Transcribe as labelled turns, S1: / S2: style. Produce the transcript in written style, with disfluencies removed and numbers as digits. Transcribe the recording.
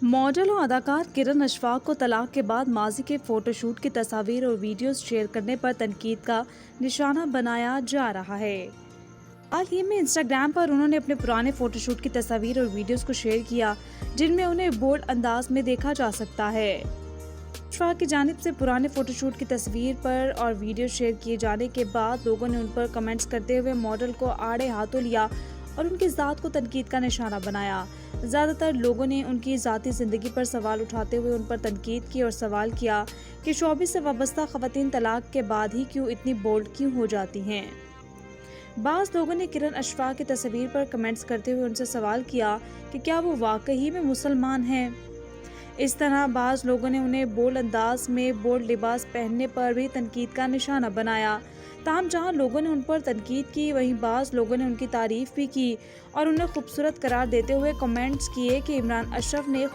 S1: Model और अदाकार किरण अशफाक को तलाक के बाद माजी के फोटोशूट की तस्वीर और वीडियोस शेयर करने पर तनकीद का निशाना बनाया जा रहा है। हाल ही में इंस्टाग्राम पर उन्होंने अपने पुराने फोटोशूट की तस्वीर और वीडियोस को शेयर किया, जिनमें उन्हें बोल्ड अंदाज में देखा जा सकता है। अशफाक की जानिब से पुराने फोटोशूट की तस्वीर पर और वीडियो शेयर किए जाने के बाद लोगों ने उन पर कमेंट्स करते हुए मॉडल को आड़े हाथों लिया और उनकी ज़ात को तनकीद का निशाना बनाया। ज़्यादातर लोगों ने उनकी ज़ाती ज़िंदगी पर सवाल उठाते हुए उन पर तनकीद की और सवाल किया कि शोबिस से वाबस्ता ख़वातीन तलाक के बाद ही क्यों इतनी बोल्ड क्यों हो जाती हैं। बाज़ लोगों ने किरण अशफाक की तस्वीर पर कमेंट्स करते हुए उनसे सवाल किया कि क्या वो वाकई में मुसलमान हैं। इस तरह बाज़ लोगों ने उन्हें बोल्ड अंदाज में बोल्ड लिबास पहनने पर भी तनकीद का निशाना बनाया। ताहम जहां लोगों ने उन पर तनकीद की, वहीं बाज़ लोगों ने उनकी तारीफ भी की और उन्हें खूबसूरत करार देते हुए कमेंट्स किए कि इमरान अशरफ ने